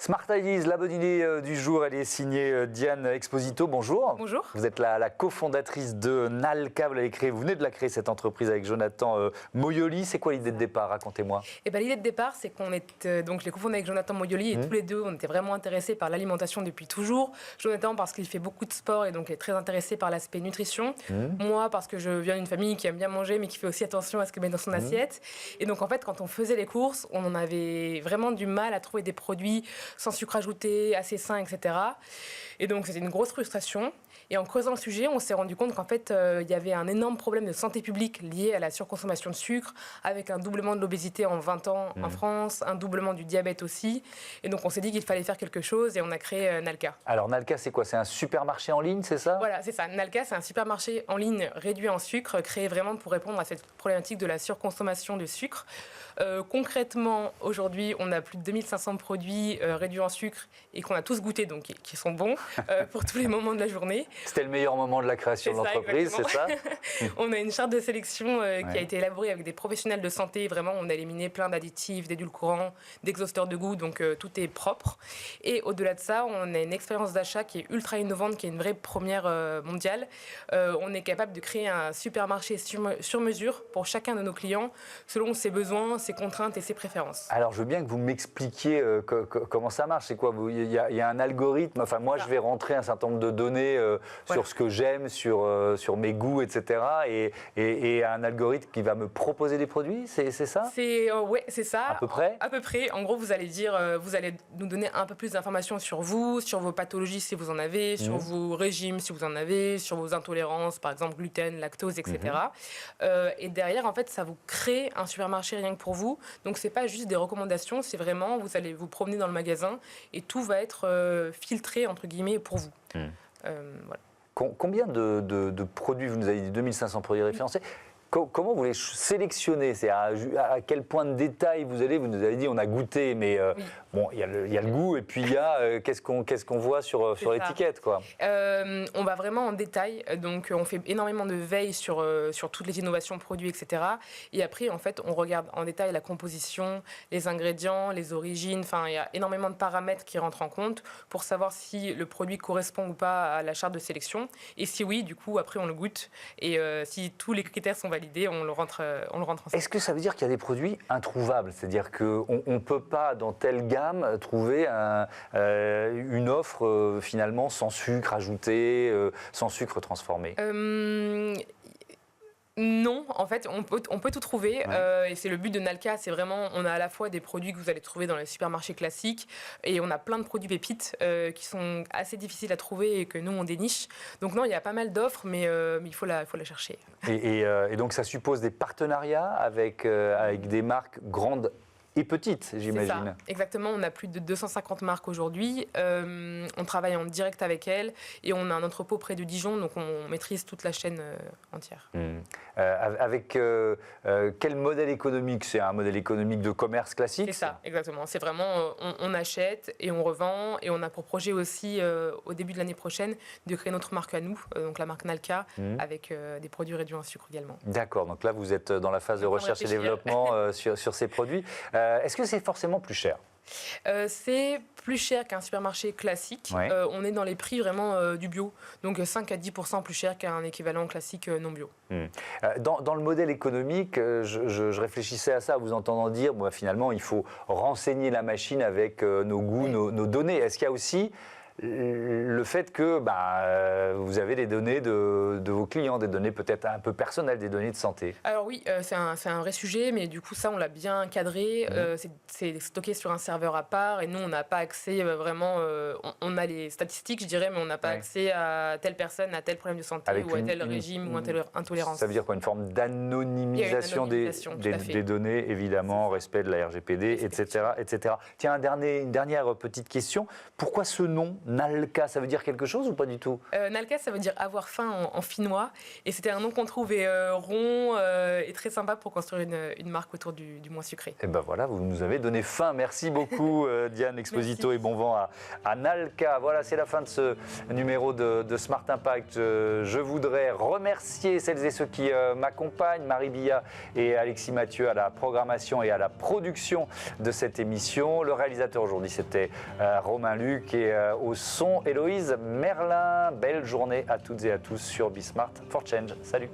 Smart Ideas, la bonne idée du jour, elle est signée Diane Exposito. Bonjour. Bonjour. Vous êtes la cofondatrice de Nalka. Vous venez de la créer, cette entreprise, avec Jonathan Moyoli. C'est quoi l'idée de départ? Racontez-moi. L'idée de départ, c'est qu'on est donc je l'ai cofondé avec Jonathan Moyoli et tous les deux, on était vraiment intéressés par l'alimentation depuis toujours. Jonathan parce qu'il fait beaucoup de sport et donc est très intéressé par l'aspect nutrition. Moi parce que je viens d'une famille qui aime bien manger mais qui fait aussi attention à ce qu'elle met dans son assiette. Et donc en fait, quand on faisait les courses, on en avait vraiment du mal à trouver des produits sans sucre ajouté, assez sains, etc. Et donc c'était une grosse frustration. Et en creusant le sujet, on s'est rendu compte qu'en fait, il y avait un énorme problème de santé publique lié à la surconsommation de sucre, avec un doublement de l'obésité en 20 ans en France, un doublement du diabète aussi. Et donc on s'est dit qu'il fallait faire quelque chose et on a créé Nalka. Alors Nalka, c'est quoi? C'est un supermarché en ligne, c'est ça? Voilà, c'est ça. Nalka, c'est un supermarché en ligne réduit en sucre, créé vraiment pour répondre à cette problématique de la surconsommation de sucre. Concrètement, aujourd'hui, on a plus de 2500 produits réduits en sucre et qu'on a tous goûté, donc qui sont bons pour tous les moments de la journée. C'était le meilleur moment de la création de l'entreprise, c'est ça? On a une charte de sélection qui a été élaborée avec des professionnels de santé. Vraiment, on a éliminé plein d'additifs, d'édulcorants, d'exhausteurs de goût, donc tout est propre. Et au-delà de ça, on a une expérience d'achat qui est ultra innovante, qui est une vraie première mondiale. On est capable de créer un supermarché sur mesure pour chacun de nos clients, selon ses besoins, ses contraintes et ses préférences. Alors, je veux bien que vous m'expliquiez comment ça marche. C'est quoi? Il y a un algorithme. Enfin, moi, je vais rentrer un certain nombre de données sur ce que j'aime, sur mes goûts, etc. Et un algorithme qui va me proposer des produits, c'est ça? Oui, c'est ça. À peu près? À peu près. En gros, vous allez nous donner un peu plus d'informations sur vous, sur vos pathologies si vous en avez, sur vos régimes si vous en avez, sur vos intolérances, par exemple gluten, lactose, etc. Et derrière, en fait, ça vous crée un supermarché rien que pour vous. Donc, c'est pas juste des recommandations, c'est vraiment, vous allez vous promener dans le magasin et tout va être filtré, entre guillemets, pour vous. Voilà. Combien de produits, vous nous avez dit 2500 produits référencés, comment vous les sélectionnez? C'est à quel point de détail vous allez? Vous nous avez dit on a goûté, mais bon, il y a le goût et puis il y a qu'est-ce qu'on voit sur l'étiquette, quoi. On va vraiment en détail, donc on fait énormément de veille sur toutes les innovations produits, etc. Et après, en fait, on regarde en détail la composition, les ingrédients, les origines. Enfin, il y a énormément de paramètres qui rentrent en compte pour savoir si le produit correspond ou pas à la charte de sélection. Et si oui, du coup, après, on le goûte. Et si tous les critères sont validés, on le rentre en salle. Est-ce que ça veut dire qu'il y a des produits introuvables? C'est-à-dire qu'on ne peut pas, dans telle gamme, trouver une offre finalement sans sucre ajouté, sans sucre transformé? Non, en fait, on peut tout trouver. Et c'est le but de Nalka, c'est vraiment, on a à la fois des produits que vous allez trouver dans les supermarchés classiques et on a plein de produits pépites qui sont assez difficiles à trouver et que nous, on déniche. Donc non, il y a pas mal d'offres, mais il faut la chercher. Et donc, ça suppose des partenariats avec des marques grandes et petites, j'imagine. C'est ça, exactement. On a plus de 250 marques aujourd'hui. On travaille en direct avec elles et on a un entrepôt près de Dijon, donc on maîtrise toute la chaîne entière. Avec quel modèle économique? C'est un modèle économique de commerce classique? C'est ça, exactement. C'est vraiment, on achète et on revend et on a pour projet aussi, au début de l'année prochaine, de créer notre marque à nous, donc la marque Nalka, avec des produits réduits en sucre également. D'accord, donc là vous êtes dans la phase de recherche et développement sur ces produits. Est-ce que c'est forcément plus cher? C'est plus cher qu'un supermarché classique. Ouais. On est dans les prix vraiment du bio, donc 5 à 10% plus cher qu'un équivalent classique non bio. Dans le modèle économique, je réfléchissais à ça, vous entendant dire finalement il faut renseigner la machine avec nos goûts, nos données. Est-ce qu'il y a aussi le fait que vous avez des données de vos clients, des données peut-être un peu personnelles, des données de santé? Alors oui, c'est un vrai sujet, mais du coup ça on l'a bien cadré, c'est stocké sur un serveur à part et nous on n'a pas accès vraiment, on a les statistiques je dirais, mais on n'a pas accès à telle personne, à tel problème de santé ou à tel régime ou à telle intolérance. Ça veut dire quoi? Une forme d'anonymisation des données, évidemment, respect de la RGPD, etc., etc. Tiens, une dernière petite question. Pourquoi ce nom Nalka, ça veut dire quelque chose ou pas du tout? Nalka, ça veut dire avoir faim en finnois. Et c'était un nom qu'on trouvait rond et très sympa pour construire une marque autour du moins sucré. Et ben voilà, vous nous avez donné faim. Merci beaucoup Diane Exposito et bon vent à Nalka. Voilà, c'est la fin de ce numéro de Smart Impact. Je voudrais remercier celles et ceux qui m'accompagnent, Marie Billa et Alexis Mathieu à la programmation et à la production de cette émission. Le réalisateur aujourd'hui, c'était Romain Luc et au son, Héloïse Merlin. Belle journée à toutes et à tous sur Be Smart for Change. Salut.